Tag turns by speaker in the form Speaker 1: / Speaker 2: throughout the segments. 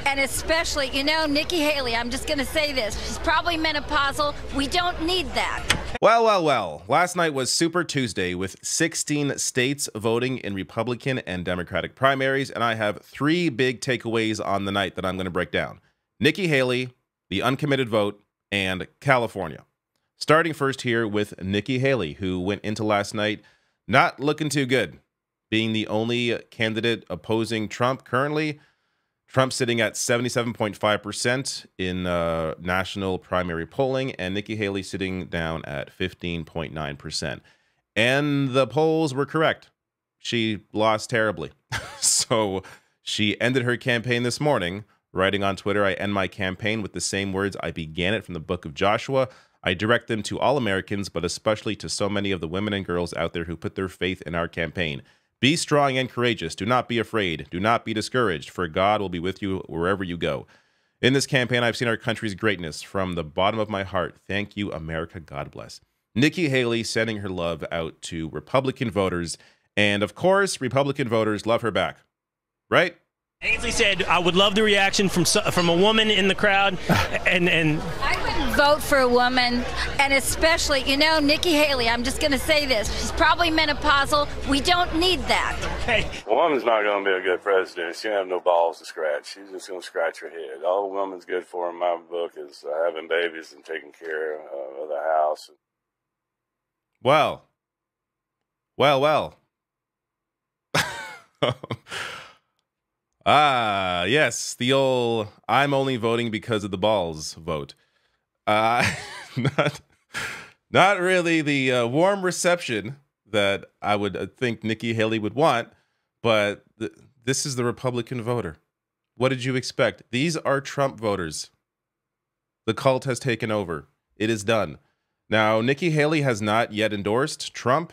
Speaker 1: And especially, you know, Nikki Haley, I'm just going to say this. She's probably menopausal. We don't need that.
Speaker 2: Well, well, well. Last night was Super Tuesday with 16 states voting in Republican and Democratic primaries, and I have three big takeaways on the night that I'm going to break down. Nikki Haley, the uncommitted vote, and California. Starting first here with Nikki Haley, who went into last night not looking too good, being the only candidate opposing Trump currently. Trump sitting at 77.5% in national primary polling, and Nikki Haley sitting down at 15.9%. And the polls were correct. She lost terribly. So she ended her campaign this morning, writing on Twitter, "I end my campaign with the same words I began it from the book of Joshua. I direct them to all Americans, but especially to so many of the women and girls out there who put their faith in our campaign. Be strong and courageous. Do not be afraid. Do not be discouraged, for God will be with you wherever you go. In this campaign, I've seen our country's greatness from the bottom of my heart. Thank you, America. God bless." Nikki Haley sending her love out to Republican voters. And of course, Republican voters love her back. Right?
Speaker 3: Ainsley said, "I would love the reaction from a woman in the crowd." And
Speaker 1: I wouldn't vote for a woman, and especially, you know, Nikki Haley, I'm just going to say this. She's probably menopausal. We don't need that.
Speaker 3: okay.
Speaker 4: A woman's not going to be a good president. She don't have no balls to scratch. She's just going to scratch her head. All a woman's good for in my book is having babies and taking care of the house.
Speaker 2: Well. Ah, yes, the old "I'm only voting because of the balls" vote. Not really the warm reception that I would think Nikki Haley would want, but this is the Republican voter. What did you expect? These are Trump voters. The cult has taken over. It is done. Now, Nikki Haley has not yet endorsed Trump.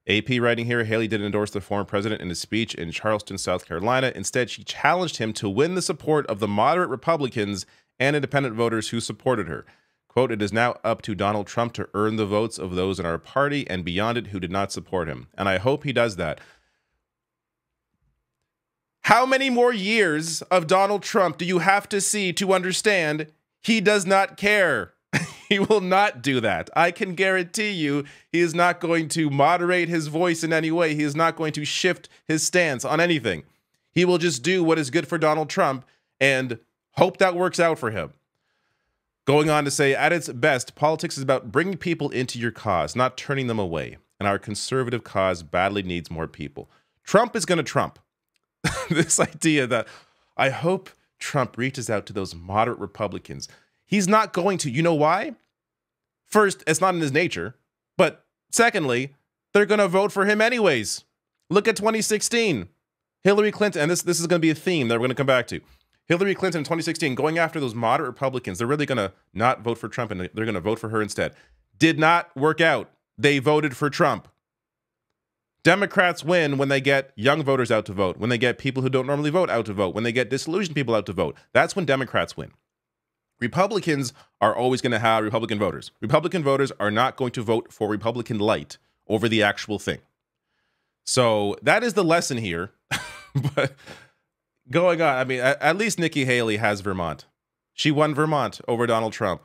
Speaker 2: AP writing here, Haley did endorse the former president in his speech in Charleston, South Carolina. Instead, she challenged him to win the support of the moderate Republicans and independent voters who supported her. Quote, "It is now up to Donald Trump to earn the votes of those in our party and beyond it who did not support him. And I hope he does that." How many more years of Donald Trump do you have to see to understand he does not care? He will not do that. I can guarantee you he is not going to moderate his voice in any way. He is not going to shift his stance on anything. He will just do what is good for Donald Trump and hope that works out for him. Going on to say, at its best, politics is about bringing people into your cause, not turning them away. And our conservative cause badly needs more people. Trump is going to Trump. This idea that I hope Trump reaches out to those moderate Republicans. He's not going to. You know why? First, it's not in his nature. But secondly, they're going to vote for him anyways. Look at 2016. Hillary Clinton, and this is going to be a theme that we're going to come back to. Hillary Clinton in 2016 going after those moderate Republicans. They're really going to not vote for Trump, and they're going to vote for her instead. Did not work out. They voted for Trump. Democrats win when they get young voters out to vote, when they get people who don't normally vote out to vote, when they get disillusioned people out to vote. That's when Democrats win. Republicans are always going to have Republican voters. Republican voters are not going to vote for Republican light over the actual thing. So that is the lesson here. But going on, I mean, at least Nikki Haley has Vermont. She won Vermont over Donald Trump.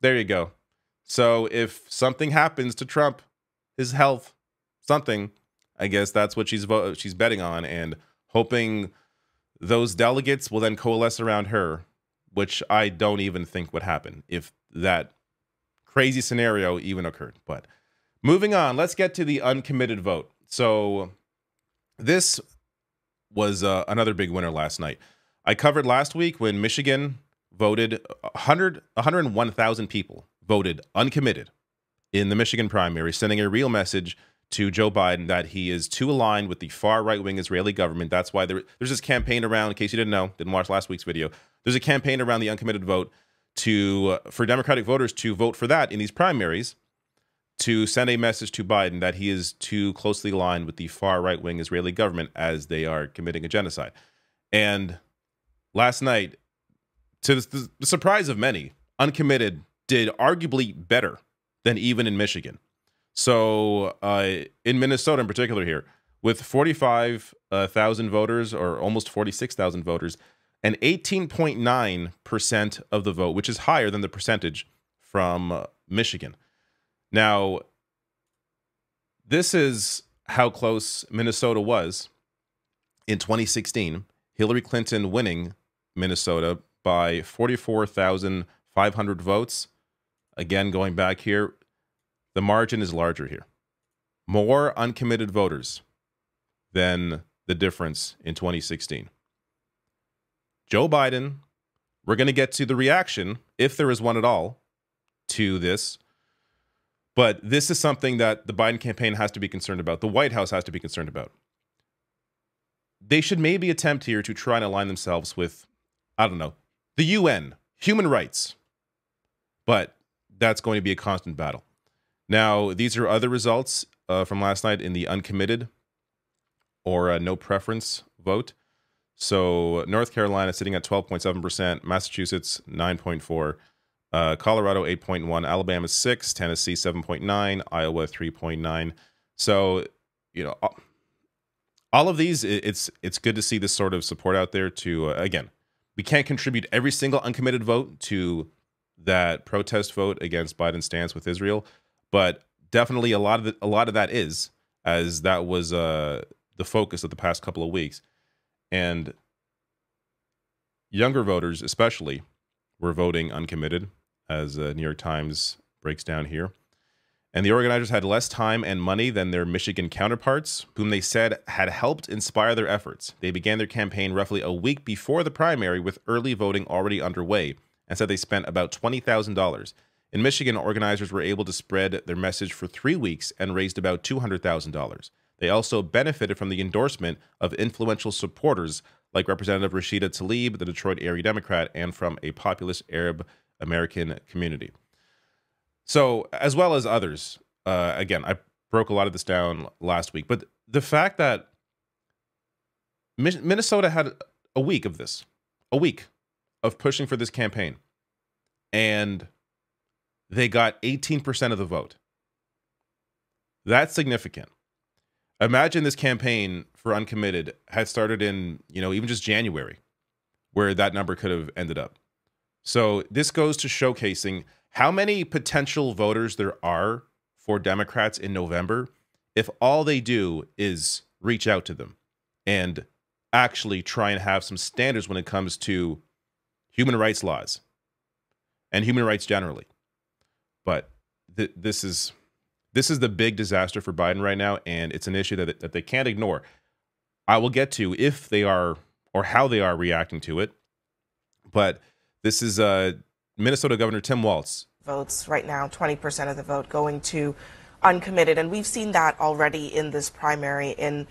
Speaker 2: There you go. So if something happens to Trump, his health, something, I guess that's what she's betting on, and hoping those delegates will then coalesce around her, which I don't even think would happen if that crazy scenario even occurred. But moving on, let's get to the uncommitted vote. So this was another big winner last night. I covered last week when Michigan voted 101,000 people voted uncommitted in the Michigan primary, sending a real message to Joe Biden that he is too aligned with the far right-wing Israeli government. That's why there's this campaign around, in case you didn't know, didn't watch last week's video, there's a campaign around the uncommitted vote for Democratic voters to vote for that in these primaries, to send a message to Biden that he is too closely aligned with the far right-wing Israeli government as they are committing a genocide. And last night, to the surprise of many, uncommitted did arguably better than even in Michigan. So in Minnesota in particular here, with 45,000 voters, or almost 46,000 voters, and 18.9% of the vote, which is higher than the percentage from Michigan. Now, this is how close Minnesota was in 2016. Hillary Clinton winning Minnesota by 44,500 votes. Again, going back here, the margin is larger here. More uncommitted voters than the difference in 2016. Joe Biden, we're going to get to the reaction, if there is one at all, to this. But this is something that the Biden campaign has to be concerned about. The White House has to be concerned about. They should maybe attempt here to try and align themselves with, I don't know, the UN, human rights. But that's going to be a constant battle. Now, these are other results from last night in the uncommitted or no preference vote. So North Carolina sitting at 12.7%, Massachusetts 9.4%, Colorado 8.1%, Alabama 6%, Tennessee 7.9%, Iowa 3.9%. So, you know, all of these, it's good to see this sort of support out there to, again, we can't contribute every single uncommitted vote to that protest vote against Biden's stance with Israel, but definitely a lot of that is, as that was the focus of the past couple of weeks. And younger voters, especially, were voting uncommitted, as New York Times breaks down here. And the organizers had less time and money than their Michigan counterparts, whom they said had helped inspire their efforts. They began their campaign roughly a week before the primary, with early voting already underway, and said they spent about $20,000. In Michigan, organizers were able to spread their message for 3 weeks and raised about $200,000. They also benefited from the endorsement of influential supporters like Representative Rashida Tlaib, the Detroit area Democrat, and from a populous Arab American community. So, as well as others, again, I broke a lot of this down last week, but the fact that Minnesota had a week of this, a week of pushing for this campaign, and they got 18% of the vote. That's significant. Imagine this campaign for Uncommitted had started in, even just January, where that number could have ended up. So this goes to showcasing how many potential voters there are for Democrats in November if all they do is reach out to them and actually try and have some standards when it comes to human rights laws and human rights generally. But this is the big disaster for Biden right now, and it's an issue that they can't ignore. I will get to if they are or how they are reacting to it. But this is Minnesota Governor Tim Walz.
Speaker 5: Votes right now, 20% of the vote going to Uncommitted, and we've seen that already in this primary in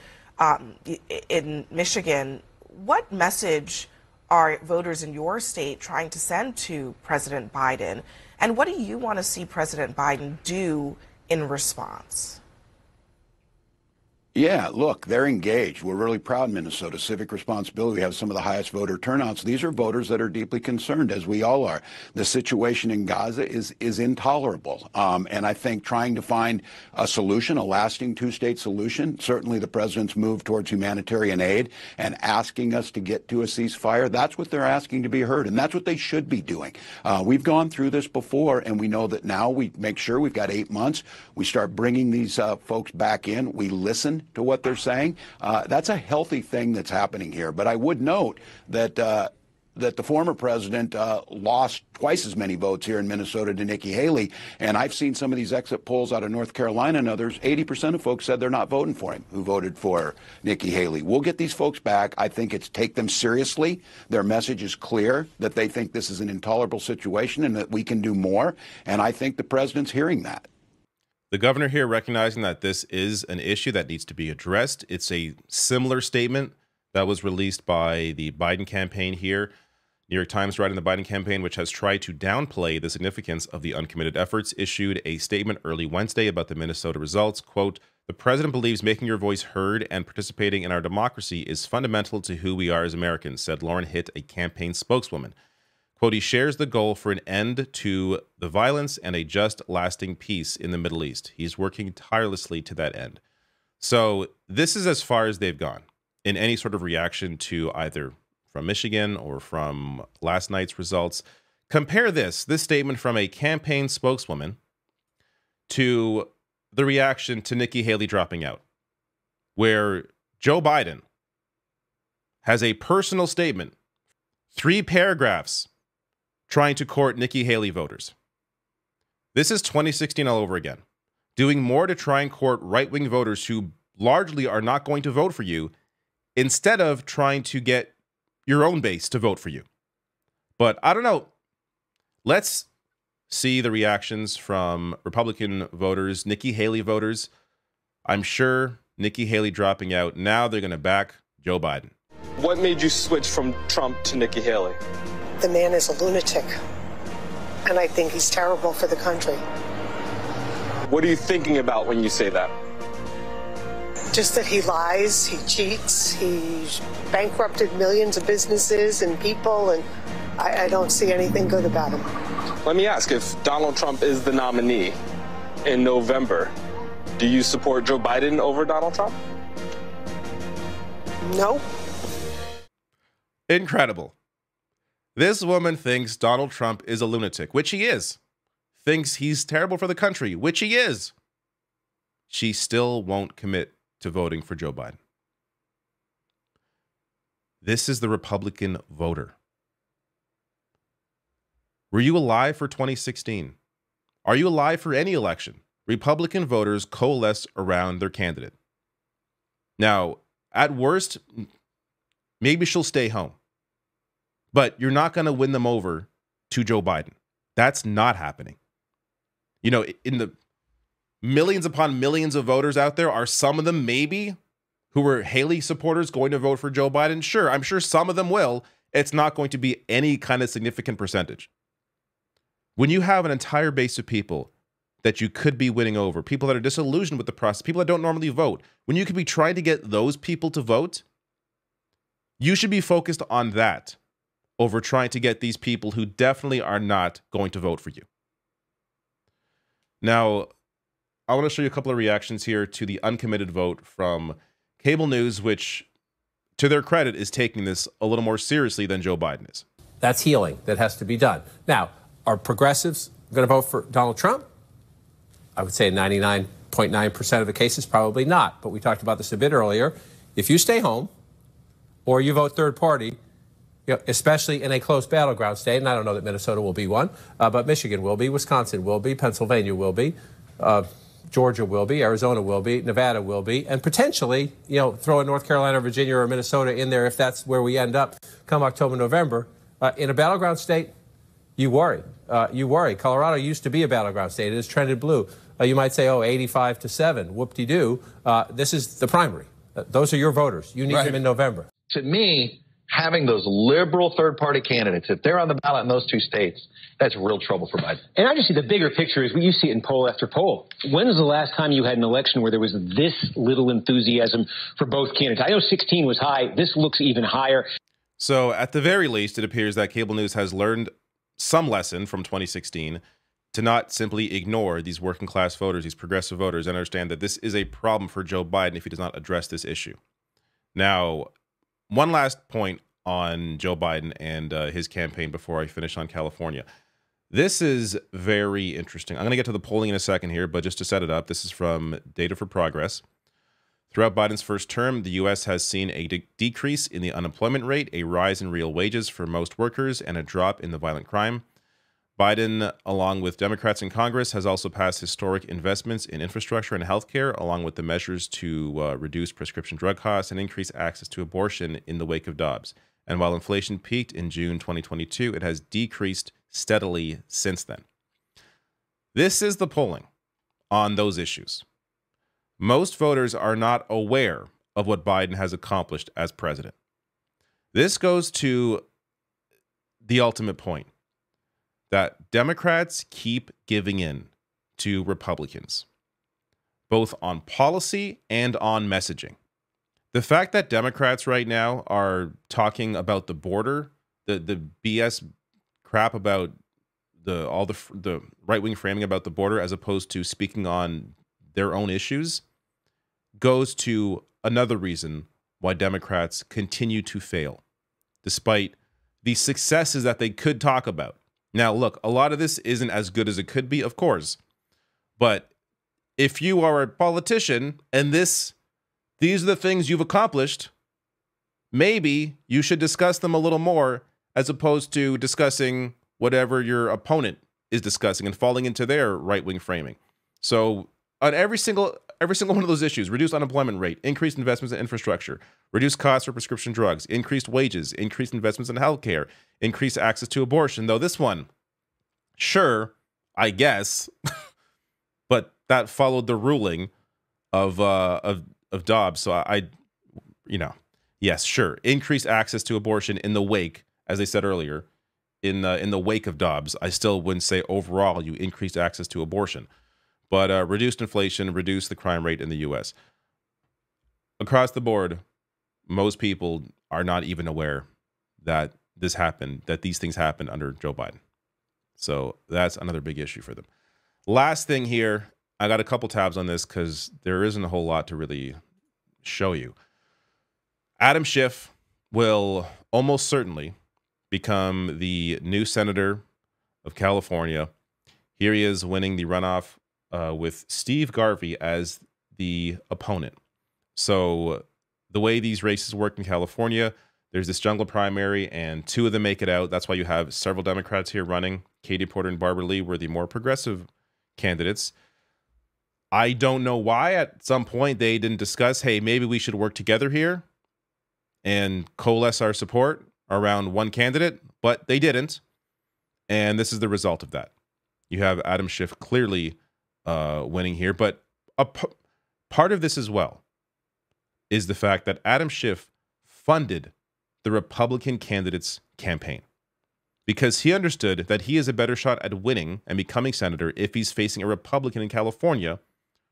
Speaker 5: Michigan. What message are voters in your state trying to send to President Biden, and what do you want to see President Biden do in response?
Speaker 6: Yeah, look, they're engaged. We're really proud in Minnesota. Civic responsibility. We have some of the highest voter turnouts. These are voters that are deeply concerned, as we all are. The situation in Gaza is intolerable. And I think trying to find a solution, a lasting two-state solution, certainly the president's move towards humanitarian aid and asking us to get to a ceasefire, that's what they're asking to be heard. And that's what they should be doing. We've gone through this before, and we know that now we make sure we've got 8 months. We start bringing these folks back in. We listen to what they're saying. That's a healthy thing that's happening here. But I would note that that the former president lost twice as many votes here in Minnesota to Nikki Haley. And I've seen some of these exit polls out of North Carolina and others. 80% of folks said they're not voting for him who voted for Nikki Haley. We'll get these folks back. I think it's take them seriously. Their message is clear that they think this is an intolerable situation and that we can do more. And I think the president's hearing that.
Speaker 2: The governor here recognizing that this is an issue that needs to be addressed. It's a similar statement that was released by the Biden campaign here. New York Times, writing the Biden campaign, which has tried to downplay the significance of the uncommitted efforts, issued a statement early Wednesday about the Minnesota results. Quote, "The president believes making your voice heard and participating in our democracy is fundamental to who we are as Americans," said Lauren Hitt, a campaign spokeswoman. Quote, "He shares the goal for an end to the violence and a just, lasting peace in the Middle East. He's working tirelessly to that end." So this is as far as they've gone in any sort of reaction to either from Michigan or from last night's results. Compare this statement from a campaign spokeswoman to the reaction to Nikki Haley dropping out, where Joe Biden has a personal statement, 3 paragraphs, trying to court Nikki Haley voters. This is 2016 all over again, doing more to try and court right-wing voters who largely are not going to vote for you, instead of trying to get your own base to vote for you. But I don't know. Let's see the reactions from Republican voters, Nikki Haley voters. I'm sure Nikki Haley dropping out, now they're going to back Joe Biden.
Speaker 7: What made you switch from Trump to Nikki Haley?
Speaker 8: The man is a lunatic, and I think he's terrible for the country.
Speaker 7: What are you thinking about when you say that?
Speaker 8: Just that he lies, he cheats, he's bankrupted millions of businesses and people, and I don't see anything good about him.
Speaker 7: Let me ask, if Donald Trump is the nominee in November, do you support Joe Biden over Donald Trump?
Speaker 8: No.
Speaker 2: Incredible. This woman thinks Donald Trump is a lunatic, which he is. Thinks he's terrible for the country, which he is. She still won't commit to voting for Joe Biden. This is the Republican voter. Were you alive for 2016? Are you alive for any election? Republican voters coalesce around their candidate. Now, at worst, maybe she'll stay home. But you're not going to win them over to Joe Biden. That's not happening. You know, in the millions upon millions of voters out there, are some of them maybe who were Haley supporters going to vote for Joe Biden? Sure, I'm sure some of them will. It's not going to be any kind of significant percentage. When you have an entire base of people that you could be winning over, people that are disillusioned with the process, people that don't normally vote, when you could be trying to get those people to vote, you should be focused on that over trying to get these people who definitely are not going to vote for you. Now, I want to show you a couple of reactions here to the uncommitted vote from cable news, which, to their credit, is taking this a little more seriously than Joe Biden is.
Speaker 9: That's healing that has to be done. Now, are progressives going to vote for Donald Trump? I would say 99.9% of the cases, probably not. But we talked about this a bit earlier. If you stay home or you vote third party, you know, especially in a close battleground state, and I don't know that Minnesota will be one, but Michigan will be, Wisconsin will be, Pennsylvania will be, Georgia will be, Arizona will be, Nevada will be, and potentially, you know, throw in North Carolina, Virginia, or Minnesota in there if that's where we end up come October, November. In a battleground state, you worry. You worry. Colorado used to be a battleground state. It is trended blue. You might say, 85-7, whoop-de-doo. This is the primary. Those are your voters. You need them in November.
Speaker 10: To me, having those liberal third-party candidates, if they're on the ballot in those 2 states, that's real trouble for Biden.
Speaker 11: And I just see the bigger picture is you see it in poll after poll. When was the last time you had an election where there was this little enthusiasm for both candidates? I know 16 was high. This looks even higher.
Speaker 2: So at the very least, it appears that cable news has learned some lesson from 2016 to not simply ignore these working class voters, these progressive voters, and understand that this is a problem for Joe Biden if he does not address this issue. Now, one last point on Joe Biden and his campaign before I finish on California. This is very interesting. I'm going to get to the polling in a second here, but just to set it up, this is from Data for Progress. Throughout Biden's first term, the U.S. has seen a decrease in the unemployment rate, a rise in real wages for most workers, and a drop in the violent crime. Biden, along with Democrats in Congress, has also passed historic investments in infrastructure and healthcare, along with the measures to reduce prescription drug costs and increase access to abortion in the wake of Dobbs. And while inflation peaked in June 2022, it has decreased steadily since then. This is the polling on those issues. Most voters are not aware of what Biden has accomplished as president. This goes to the ultimate point that Democrats keep giving in to Republicans, both on policy and on messaging. The fact that Democrats right now are talking about the border, the BS crap about all the right-wing framing about the border as opposed to speaking on their own issues, goes to another reason why Democrats continue to fail. despite the successes that they could talk about. Now, look, a lot of this isn't as good as it could be, of course. But if you are a politician and these are the things you've accomplished, maybe you should discuss them a little more as opposed to discussing whatever your opponent is discussing and falling into their right-wing framing. So on every single one of those issues, reduced unemployment rate, increased investments in infrastructure, reduced costs for prescription drugs, increased wages, increased investments in healthcare, increased access to abortion. Though this one, sure, I guess, but that followed the ruling of Dobbs. So yes, sure, increased access to abortion in the wake, as they said earlier, in the wake of Dobbs. I still wouldn't say overall you increased access to abortion. But reduced inflation, reduced the crime rate in the U.S. Across the board, most people are not even aware that this happened, that these things happened under Joe Biden. So that's another big issue for them. Last thing here, I got a couple tabs on this because there isn't a whole lot to really show you. Adam Schiff will almost certainly become the new senator of California. Here he is winning the runoff with Steve Garvey as the opponent. So the way these races work in California, there's this jungle primary and two of them make it out. That's why you have several Democrats here running. Katie Porter and Barbara Lee were the more progressive candidates. I don't know why at some point they didn't discuss, hey, maybe we should work together here and coalesce our support around one candidate, but they didn't. And this is the result of that. You have Adam Schiff clearly winning here, but part of this as well is the fact that Adam Schiff funded the Republican candidate's campaign because he understood that he has a better shot at winning and becoming senator if he's facing a Republican in California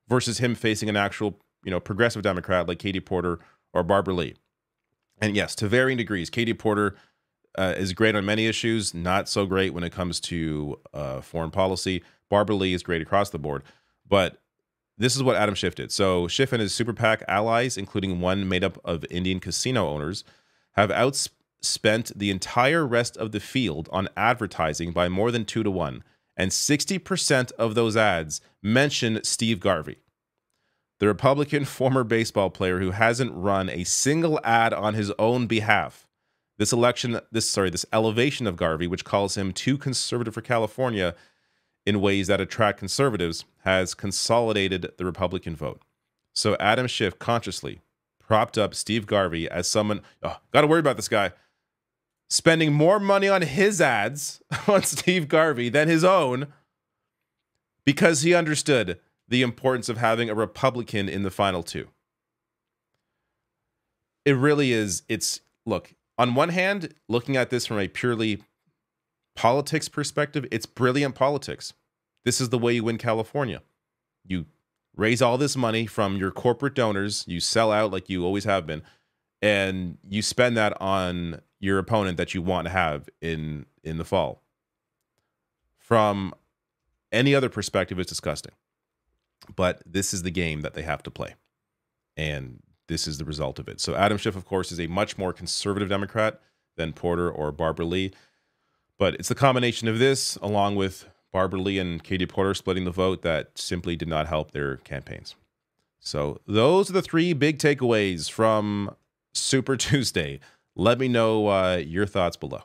Speaker 2: versus him facing an actual, progressive Democrat like Katie Porter or Barbara Lee. And yes, to varying degrees, Katie Porter is great on many issues, not so great when it comes to foreign policy. Barbara Lee is great across the board. But this is what Adam Schiff did. So Schiff and his super PAC allies, including one made up of Indian casino owners, have outspent the entire rest of the field on advertising by more than 2-to-1. And 60% of those ads mention Steve Garvey, the Republican former baseball player who hasn't run a single ad on his own behalf. This elevation of Garvey, which calls him too conservative for California in ways that attract conservatives, has consolidated the Republican vote. So Adam Schiff consciously propped up Steve Garvey as someone, got to worry about this guy, spending more money on his ads on Steve Garvey than his own because he understood the importance of having a Republican in the final two. It really is. Look, on one hand, looking at this from a purely politics perspective, it's brilliant politics. This is the way you win California. You raise all this money from your corporate donors, you sell out like you always have been, and you spend that on your opponent that you want to have in the fall. From any other perspective, it's disgusting. But this is the game that they have to play. And this is the result of it. So Adam Schiff, of course, is a much more conservative Democrat than Porter or Barbara Lee. But it's the combination of this, along with Barbara Lee and Katie Porter splitting the vote, that simply did not help their campaigns. So those are the three big takeaways from Super Tuesday. Let me know your thoughts below.